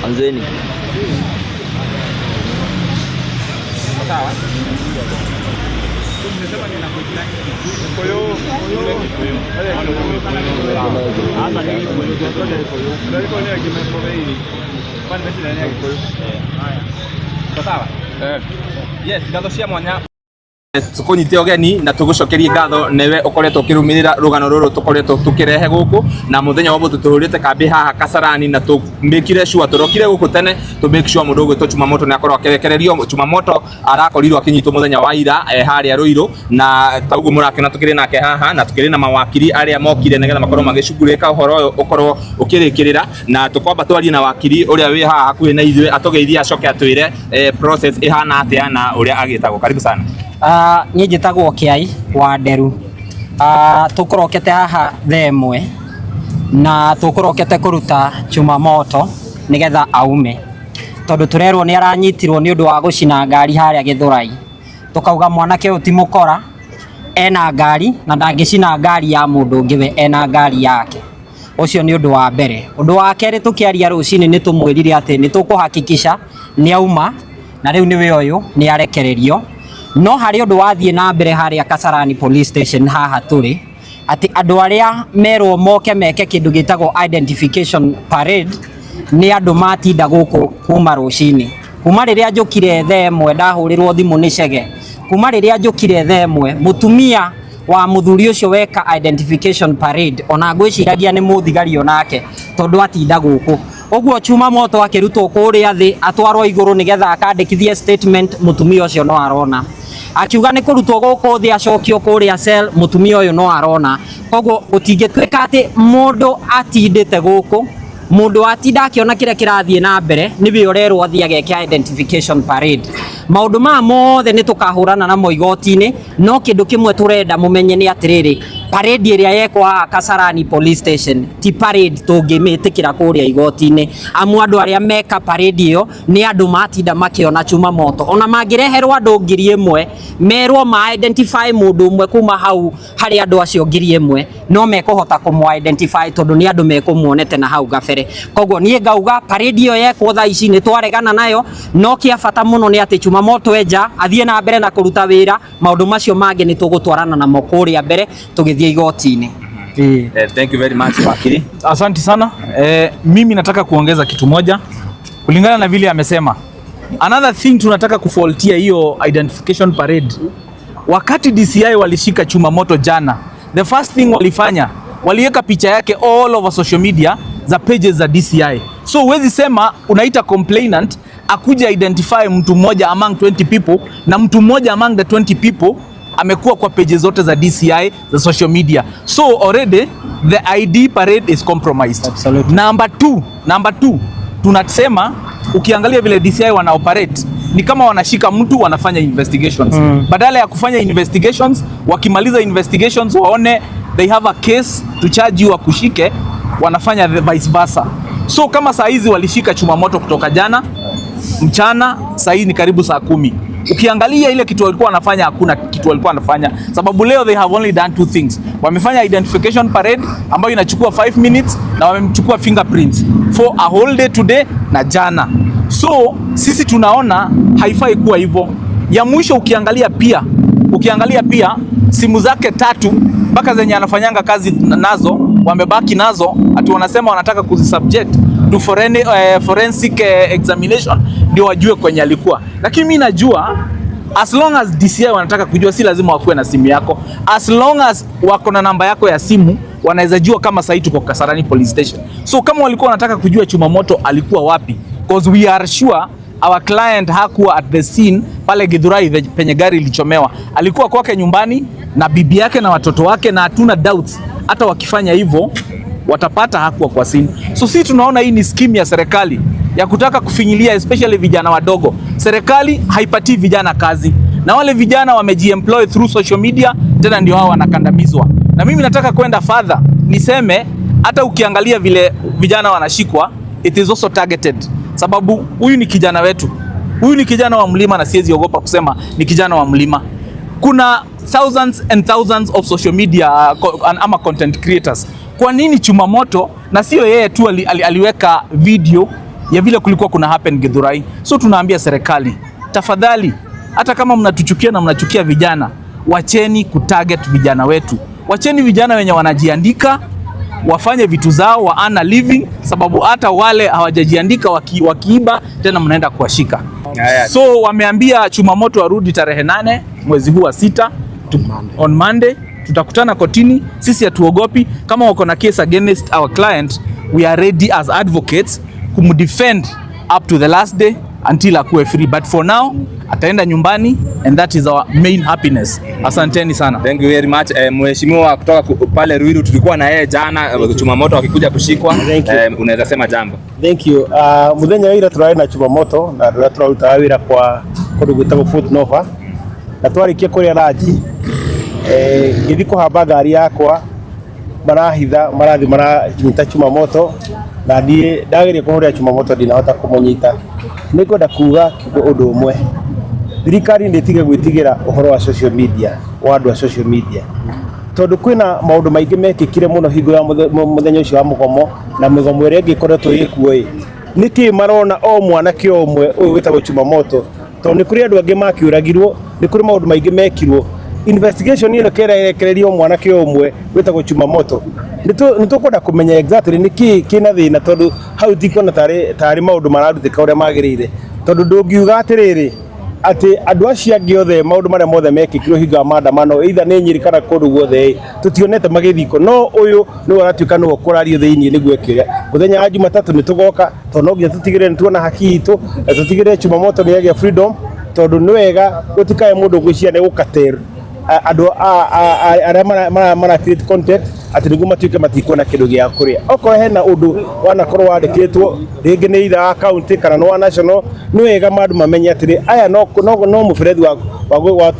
Anzeni. Sawa. Yes, ngatho cia mwanya tukunyite ogeni na tugucokerie ngatho newe ukoretwo kirumirira rugano ruru tukoretwo tukirehe guku na muthenya wobo tutuhurite kambi haha Kasarani na tumikire sure turokire guku tene to make sure mundu gwitwo Chumamoto ni akorwo akerekererio. Chumamoto arakorirwo akinyitwo muthenya wa ira haria Ruiru na taguo murakena tukire nake haha na tukire na mawakiri aria mokire negetha makorwo magicugurika uhoro uyu ukorwo ukirikirira na tukwamba twarie na wakiri uria wi haha hakuhi na ithuĩ atugeithie acoke atwire process ihana atia na uria agitagwo. Karibu sana. Niĩ njĩtagwo Kĩai wa Nderu. Tũkũrokete haha themwe na tũkũrokete kũruta Chumamoto nĩgetha aume, tondũ tũrerwo nĩ aranyitirwo nĩ ũndũ wa gũcina ngari harĩa Gĩthũrai. Tũkauga mwanake ũyũ ti mũkora, ena ngari na ndangĩcina ngari ya mũndũ ũngĩ, we ena ngari yake. Ũcio nĩ ũndũ wa mbere. Ũndũ wa kerĩ, tũkĩaria rũcinĩ nĩ tũmwĩrire atĩ nĩ tũkũhakikisha nĩ auma na rĩu nĩwe ũyũ nĩ arekererio. No hari ũndũ wathiĩ na mbere harĩa Kasarani police station haha tũrĩ atĩ andũ arĩa merwo moke meke kĩndũ gĩtagwo identification parade nĩ andũ matinda gũkũ kuma rũcinĩ, kuma rĩrĩa njũkire themwe ndahũrĩrwo thimũ nĩ Chege, kuma rĩrĩa njũkire themwe mũtumia wa mũthuri ũcio weka identification parade ona ngwĩciragia nĩ mũthigari onake tondũ atinda gũkũ. Ũguo Chumamoto akĩrutwo kũrĩa thĩ atwarwo igũrũ nĩgetha akandĩkithie statement, mũtumia ũcio no arona. Akiuga nĩ kũrutwo gũkũ thĩ acokio kũrĩa cell, mũtumia ũyũ no arona. Koguo gũtingĩtuĩka atĩ mũndũ atindĩte gũkũ, mũndũ atinda akĩona kĩrĩa kĩrathiĩ na mbere nĩwe ũrerwo athiĩ ageke identification parade. Maũndũ maya mothe nĩ tũkahũrana namo igoti-inĩ, no kĩndũ kĩmwe tũrenda mũmenye nĩ atĩrĩrĩ, parade ĩrĩa yekwo haha Kasarani police station ti parade tũngĩmĩtĩkĩra kũrĩa igoti-inĩ, amu andũ arĩa meka parade ĩyo nĩ andũ matinda makĩona Chumamoto. Ona mangĩreherwo andũ ngiri ĩmwe merwo ma identify mũndũ ũmwe kuma hau harĩ andũ acio ngiri ĩmwe, no mekũhota kũmũ identify tondũ nĩ andũ mekũmuonete na hau gabere. Koguo niĩ ngauga parade ĩyo yekwo thaa ici nĩ twaregana nayo, no kĩa bata mũno nĩ atĩ Chumamoto enja athiĩ na mbere na kũruta wĩra, maũndũ macio mangĩ nĩ tũgũtwarana namo kũrĩa mbere tũgĩthiĩ igoti-inĩ. Thank you very much wakili. Asante sana. Mimi nataka kuongeza kitu moja kulingana na vile amesema. Another thing tunataka kufaultia hiyo identification parade. Wakati DCI walishika Chumamoto jana, the first thing walifanya, waliweka picha yake all over social media za pages za DCI. So huwezi sema unaita complainant akuja identify mtu mmoja among 20 people na mtu mmoja among the 20 people amekuwa kwa pages zote za DCI za social media. So already the ID parade is compromised. Absolutely. Number two, tunasema ukiangalia vile DCI wana operate ni kama wanashika mtu wanafanya investigations. Badala ya kufanya investigations, wakimaliza investigations waone they have a case to charge you wakushike, wanafanya the vice versa. So kama saa hizi walishika Chumamoto kutoka jana mchana, saa hii ni karibu saa 10. Ukiangalia ile kitu walikuwa wanafanya, hakuna kitu walikuwa wanafanya, sababu leo they have only done two things. Wamefanya identification parade ambayo inachukua 5 minutes na wamechukua fingerprints for a whole day today na jana. So sisi tunaona haifai kuwa hivyo. Ya mwisho ukiangalia pia simu zake 3 mpaka zenye anafanyanga kazi nazo wamebaki nazo, ati wanasema wanataka kuzisubject to forensic examination ndio wajue kwenye alikuwa. Lakini mimi najua as long as DCI wanataka kujua, si lazima wakuwe na simu yako. As long as wako na namba yako ya simu wanaweza jua kama sasa tuko Kasarani police station. So kama walikuwa wanataka kujua Chumamoto alikuwa wapi, because we are sure our client hakuwa at the scene pale Githurai penye gari ilichomewa. Alikuwa kwake nyumbani na bibi yake na watoto wake, na hatuna doubts hata wakifanya hivyo watapata hakuwa kwa scene. So sisi tunaona hii ni scheme ya serikali ya kutaka kufinyilia especially vijana wadogo. Serikali haipatii vijana kazi na wale vijana wamejiemploy through social media, tena ndio hao wanakandamizwa. Na mimi nataka kwenda further niseme hata ukiangalia vile vijana wanashikwa, it is also targeted, sababu huyu ni kijana wetu, huyu ni kijana wa mlima, na siwezi ogopa kusema ni kijana wa mlima. Kuna thousands and thousands of social media ama content creators. Kwa nini Chuma Moto na sio yeye tu aliweka video ya vile kulikuwa kuna happen Githurai? So tunaambia serikali, tafadhali, hata kama mnatuchukia na mnachukia vijana, wacheni kutarget vijana wetu. Wacheni vijana wenye wanajiandika wafanye vitu zao, wa earn a living, sababu hata wale hawajajiandika wakiiba tena mnaenda kuwashika. So wameambia Chuma Moto arudi tarehe 8 mwezi huu wa 6 on Monday. Tutakutana kotini, sisi hatuogopi. Kama wako na case against our client, we are ready as advocates kumdefend up to the last day until akuwe free, but for now ataenda nyumbani, and that is our main happiness. Asanteni sana. Thank you very much. Mheshimiwa kutoka pale Ruiru, tulikuwa na yeye jana, Chuma Moto akikuja kushikwa, unaweza sema jambo? Thank you. Muthenya wa ira turari na Chuma Moto na turaruta wira kwa kundu gwitagwo Fort Nova, na twarikia kuria raji ngithi kuhamba ngari yakwa, marahitha marathi maranyita Chuma Moto, na ndie ndageria kuhuria Chuma Moto ndinahota kumunyita. Nikwenda kuga undu umwe, thirikari nditige gwitigira uhoro wa social media, wa andu wa social media, tondu kwina maundu maingi mekikire muno hingo ya muthenya ucio wa mugomo, na migomo ire ngikoretwo ikuo niki marona o mwanake omwe uyu witagwo Chuma Moto, tondu ni kuri andu angi makiuragirwo, ni kuri maundu maingi mekirwo. Investigation ino kera irekererio mwanake omwe witagwo Chuma Moto, nitukwenda kumenya exactly niki kina thina, tondu hau ndikona tari maundu mararutika uria magirire, tondu ndungiuga atiriri ati andu acio angi othe maundu maria mothe mekikirwo hingo ya maandamano either ni Nyeri kana kundu guothe tutionete magithiko, no uyu ni waratuika no kurario thiini niguo ekire muthenya wa Jumatatu nitugoka, tondu no nginya tutigire nituona haki itu, tutigire Chuma Moto ni agia freedom, tondu ni wega gutikae mundu gwiciana gukater andu aria mara create content ati niguo matuike matikuona kindu gia kuria. Okorwo hena undu wanakorwo wandikitwo ringi ni either account kana no national, ni wega mandu mamenye ati aya no muberethi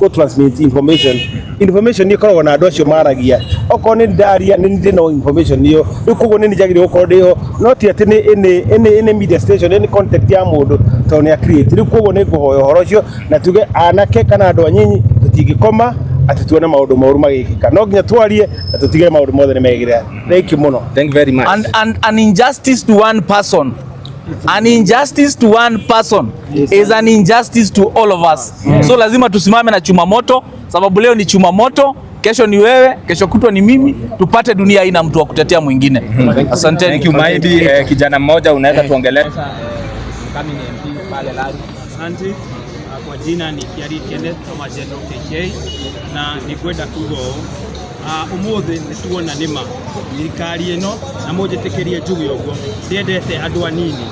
wa transmit information ni korwo na andu acio maragia. Okorwo ni ndaria ni ndino information niyo ikugo ni njagire gukorwo ndiho, no ti ati ni media station ni content ya mundu to ni create. Riu koguo ni nguhoya horo ucio, na tuge anake kana andu anyinyi tutingikoma ati tuone maundu moru magikika, no nginya twarie na tutigire maundu mothe ni megire. Thank you muno. Thank you very much. And an injustice to one person, an injustice to one person is an injustice to all of us. So lazima tusimame na Chuma Moto, sababu leo ni Chuma Moto, kesho ni wewe, kesho kutwa ni mimi, tupate dunia haina mtu wa kutetea mwingine. Asante. Thank you. Maybe kijana mmoja unaweza tuongelea kama ni MP pale Lari. Asante. Kwa jina ni Kiari Kenneth kama General KK, na ni kwenda kugo umuthi ni tuona nima thirikari ino na mujitikirie njugu yogo ndiendete andu anini,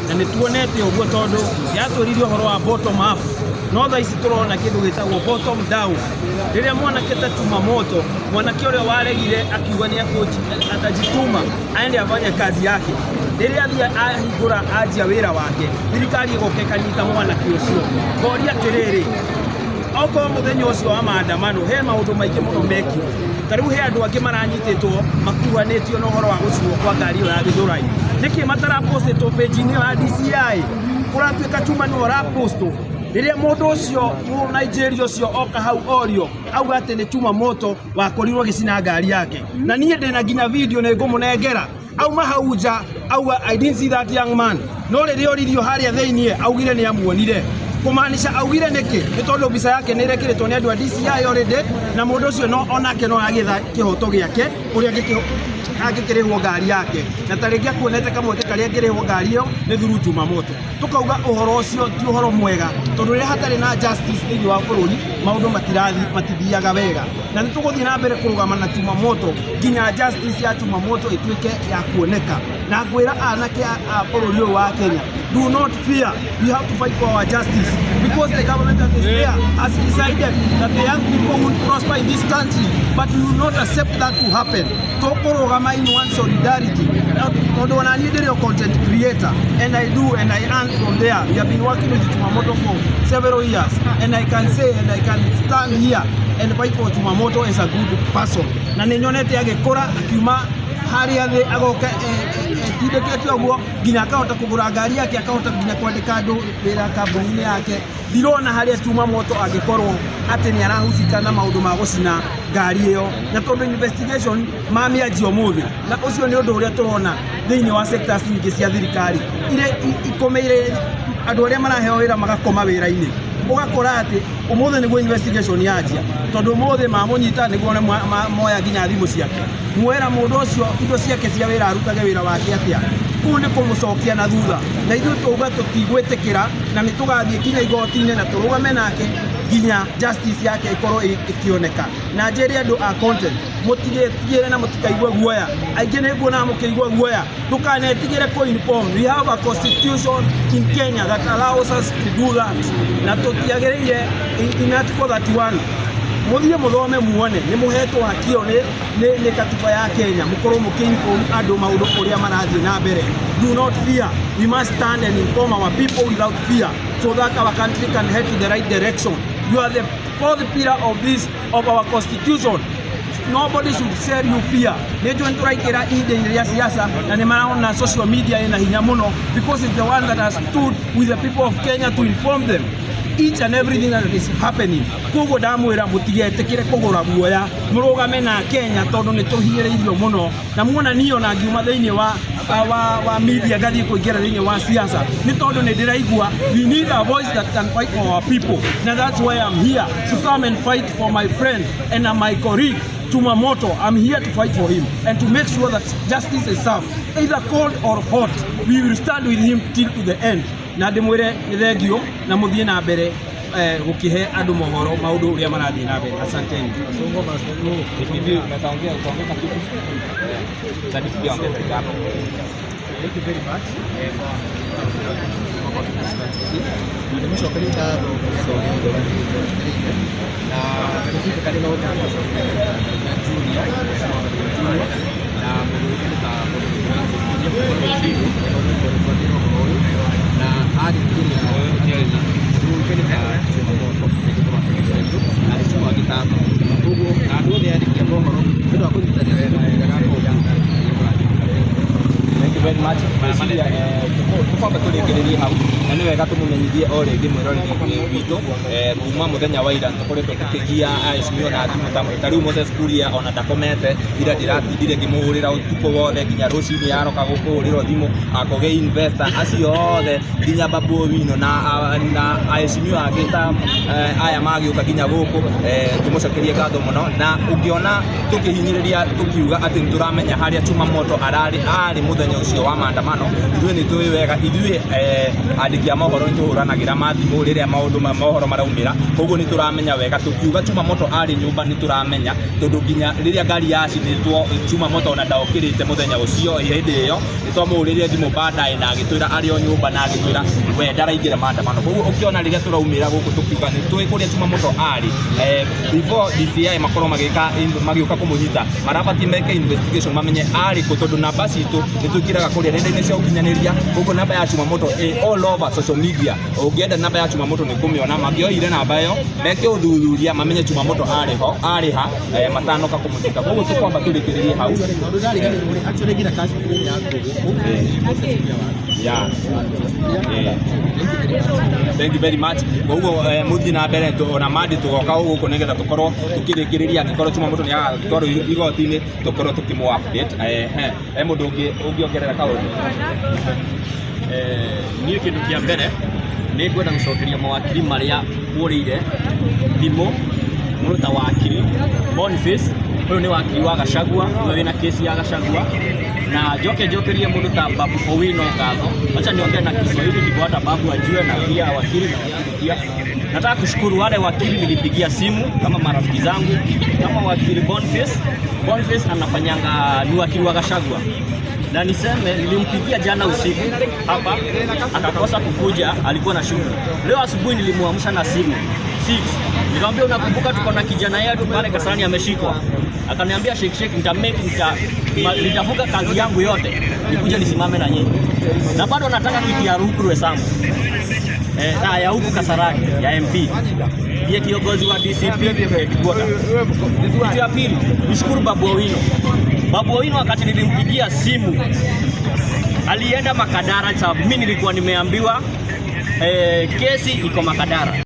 na ni tuonete uguo tondu yaturirio horo wa bottom up, no tha ici turona kindu gitagwo bottom down. Riria mwanake ta Chuma Moto, mwanake uria waregire akiuga ni atajituma aende afanye kazi yake, riria thia ahingura ajia wira wake, thirikari igoke kanyita mwanake ucio ngoria tiriri oko muthenya ucio wa maandamano he maundu maingi muno meki. Tariu he andu angi maranyititwo makuhanitio no horo wa gucirwo kwa ngari yo ya Githurai, niki matara postitwo page-ini ya DCI kuratuika Chuma no rapostwo. Riria mundu ucio mu Nigeria ucio oka hau orio auga ati ni Chuma Moto wakorirwo gicina ngari yake, na nie ndina nginya video ni ngumunengera auma hauja auga I didn't see that young man, no riria oririo haria thiini augire ni amuonire, kumaanisha augire niki ni tondu mbica yake ni irekiritwo ni andu a DCI already, na mundu ucio no onake no agitha kihoto giake uria angikirihwo ngari yake, na taringi akuonete kamweke karia angirihwo ngari iyo ni thuru Chuma Moto. Tukauga uhoro ucio ti uhoro mwega, tondu ria hatari na justice thiini wa bururi maundu matithiaga wega, na nituguthii na mbere kurugama na Chuma Moto nginya justice ya Chuma Moto ituike ya kuoneka, na ngwira anake a bururi uyu wa Kenya, do not fear, we have to fight for our justice, because the government that is there has decided that the young people will prosper in this country, but we will not accept that to happen. Tokorogama in one solidarity. Tondu wana need your content creator, and I earn from there. We have been working with Chuma Moto for several years, and I can say and I can stand here and fight for Chuma Moto as a good person. Na ninyonete agikora akiuma haria thi agoka tindikete oguo nginya akahota kugura ngari yake akahota nginya kwandika andu wira kambuni yake ndirona haria Chuma Moto angikorwo ati ni arahusika na maundu ma gucina ngari iyo na tondu investigation mamianjio muthi na ucio ni undu uria turona thiini wa sectors nyingi cia thirikari ire ikomeire andu aria maraheo wira magakoma wira-ini ugakora ati umuthi niguo investigation yanjia tondu umuthi mamunyita niguo moya nginya thimu ciake mwera mundu ucio indo ciake cia wira arutage wira wake atia kuu ni kumucokia na thutha na ithuĩ tuuga tutigwitikira na nitugathie kinya igoti-ini na turugame nake nginya justice yake ikorwo ikioneka na njeri andu a content mutigetigire na mutikaigwe guoya aingi ni nguona mukigwa guoya tukanetigire ko inform. We have a constitution in Kenya that allows us to do that na tutiagereire in article 31 muthie muthome muone ni muhetwo hakio ni katiba ya Kenya mukorwo mukiinform andu maundu uria marathie na mbere. Do not fear. We must stand and inform our people without fear so that our country can head to the right direction. You are the fourth pillar of our constitution. Nobody should sell you fear. Nejo nturaikira inde ya siasa na ni maraona social media ina hinya muno because it's the one that has stood with the people of Kenya to inform them each and everything that is happening. Kogo damwira mutigetekire kugura guoya murugame na Kenya tondu ni tuhinyiriirio muno na muona niyo na ngiuma thiini wa media gathi kuingira thiini wa siasa ni tondu ni ndiraigua we need a voice that can fight for our people. Now that's why I'm here to come and fight for my friend and my colleague Chuma Moto. I'm here to fight for him and to make sure that justice is served, either cold or hot. We will stand with him till to the end. Na ndimwire ni thengio na muthie na mbere gukihe andu mohoro maundu uria marathie na mbere. Asanteni. Thank you very much. Thank you very much. Tufamba turekererie hau na ni wega tumumenyithie o ringi mwiroreri witu kuma muthenya wa ira tukoretwo tukigia Aismio na thimu ta riu Moses Kuria ona ndakomete ira ndiratindire ngimuhurira utuko wothe nginya rucini yaroka gukuhurirwo thimu akoge investor acio othe nginya Babu Owino na Aismio agita aya magiuka nginya guku tumucokerie ngatho muno na ungiona tukihinyiriria tukiuga ati turamenya haria Chuma Moto ari muthenya ucio wa maandamano ithuĩ nĩ tũĩ wega ithuĩ andĩki a mohoro nĩ tũhũranagĩra mathimũ rĩrĩa maũndũ ma mohoro maraumĩra koguo nĩ tũramenya wega tũkiuga Chuma Moto arĩ nyũmba nĩ tũramenya tondũ nginya rĩrĩa ngari yacinĩtwo Chuma Moto ona ndaokĩrĩte mũthenya ũcio hĩndĩ ĩyo nĩ twamũhũrĩire thimũ baadaye na agĩtwĩra arĩ o nyũmba na agĩtwĩra we ndaraingĩra maandamano koguo ũkĩona rĩrĩa tũraumĩra gũkũ tũkiuga nĩ tũĩ kũrĩa Chuma Moto arĩ before DCI makorwo magĩũka kũmũnyita marabatiĩ meke investigation mamenye arĩ kũ tondũ namba citũ nĩ twĩkĩraga kũrĩa nenda-inĩ cia ũkinyanĩria koguo namba ya Chuma Moto all over social media ũngĩenda namba ya Chuma Moto nĩ kũmĩona mangĩoire namba ĩyo meke ũthuthuria mamenye Chuma Moto arĩ ha matanoka kũmũnyita koguo tũkwamba tũrĩkĩrĩrie hau thank you very much koguo muthi na mbere ona mandi tugoka gũkũ nĩgetha tũkorwo tũkĩrĩkĩrĩria angĩkorwo Chuma Moto nĩ agatwarwo igoti-inĩ tũkorwo tũkĩmũ update mũndũ ũngĩongerera kaũndũ niĩ kĩndũ kĩa mbere nĩ ngwenda gũcokeria mawakiri marĩa mũrĩire thimũ mũndũ ta wakiri Boniface ũyũ nĩ wakiri wa Gachagua ũrĩa wĩna kesi ya Gachagua na njokerie mũndũ ta Babu Owino ngatho. Acha niongee na Kiswahili ndivyo hata Babu ajue na pia wakili na wakili pia. Nataka kushukuru wale wakili nilipigia simu kama marafiki zangu kama wakili Boniface anafanyanga ni wakili wa Gachagua. Na niseme nilimpigia jana usiku hapa akakosa kukuja, alikuwa na shughuli. Leo asubuhi nilimuamsha na simu 6. Nikamwambia unakumbuka tuko na kijana yetu pale Kasarani ameshikwa. Akaniambia shake nitafuka kazi yangu yote nikuje nisimame na nyinyi. Na bado nataka kiti ya Rukuru Sambu. Ya huku Kasarani ya MP. Ndiye kiongozi wa DCP headquarters. Kitu ya pili, nishukuru Babu Owino. Babu Owino wakati nilimpigia simu alienda Makadara, sababu mimi nilikuwa nimeambiwa kesi iko Makadara.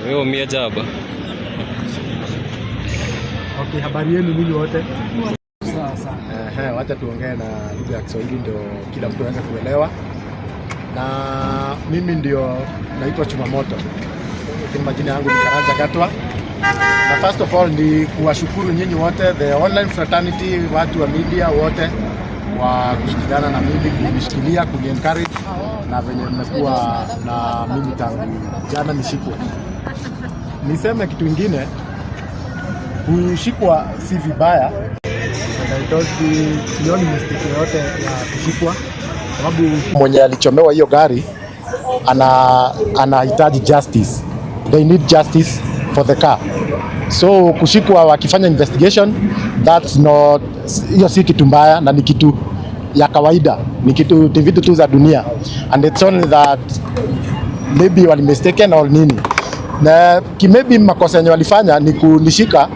Wewe umiajaba. Okay, habari yenu ninyi wote? Sawa. Wacha tuongee na lugha ya Kiswahili ndio kila mtu aweze kuelewa. Na mimi ndio naitwa Chumamoto. Kwa majina yangu ni Karanja Gatwa. Na first of all ni kuwashukuru nyinyi wote, the online fraternity, watu wa media wote kwa kushirikiana na mimi, kunishikilia, kuni-encourage na venye mmekuwa na mimi tangu jana nishikwe. Niseme kitu kingine, kushikwa si vibaya. Sioni mistake yote ya kushikwa, sababu mwenye alichomewa hiyo gari anahitaji justice. They need justice for the car. So kushikwa wakifanya investigation, that's not, hiyo si kitu mbaya na ni kitu ya kawaida, ni vitu tu za dunia, and it's only that maybe wali mistaken or nini, na maybe makosa yenye walifanya ni kunishika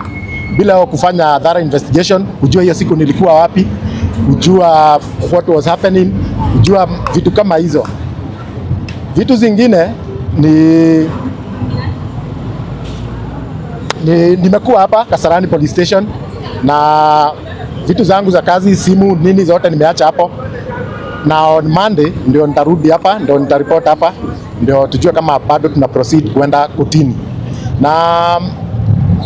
bila kufanya thorough investigation, kujua hiyo siku nilikuwa wapi, kujua what was happening, kujua vitu kama hizo. Vitu zingine nimekuwa hapa Kasarani Police Station na vitu zangu za kazi, simu nini zote nimeacha hapo, na on Monday ndio nitarudi hapa, ndio nitaripoti hapa, ndio tujue kama bado tuna proceed kwenda kotini.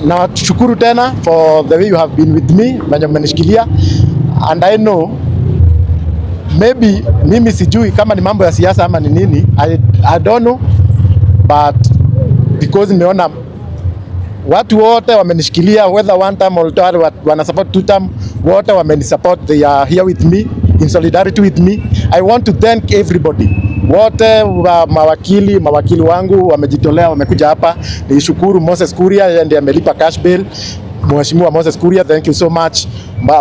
Na tushukuru tena for the way you have been with me, venye mmenishikilia, and I know maybe mimi sijui kama ni mambo ya siasa ama ni nini, I don't know, but because nimeona watu wote wamenishikilia, whether one time or wana support two time, wote wamenisupport, they are here with me in solidarity with me. I want to thank everybody, wote mawakili wangu wamejitolea, wamekuja hapa. Nishukuru Moses Kuria, ndiye amelipa cash bail. Mheshimiwa Moses Kuria, thank you so much.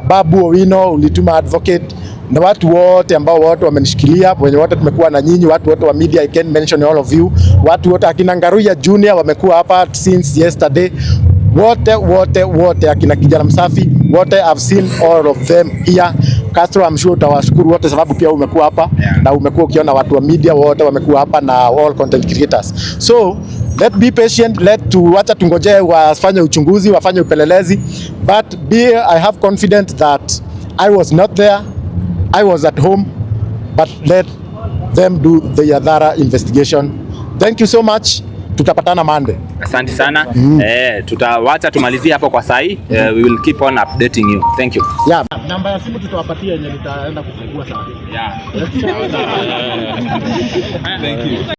Babu Owino ulituma advocate, na watu wote ambao wote wamenishikilia, wenye wote tumekuwa na nyinyi, watu wote wa media, I can mention all of you, watu wote akina Ngaruya Junior wamekuwa hapa since yesterday, wote akina Kijana Msafi, wote I've seen all of them here. Castro, I'm sure utawashukuru wote sababu pia umekuwa hapa, na umekuwa ukiona watu wa media wote wamekuwa hapa na all content creators. So let's be patient, wacha tungoje wafanye uchunguzi, wafanye upelelezi, but I have confidence that I was not there, I was at home, but let them do the thorough investigation. Thank you so much. Tutapatana Monday. Asante sana. Tutawacha tumalizie hapo kwa sahi. We will keep on updating you. Thank you. Yeah, namba ya simu tutawapatia yenye nitaenda kufungua saa. Yeah. Thank you.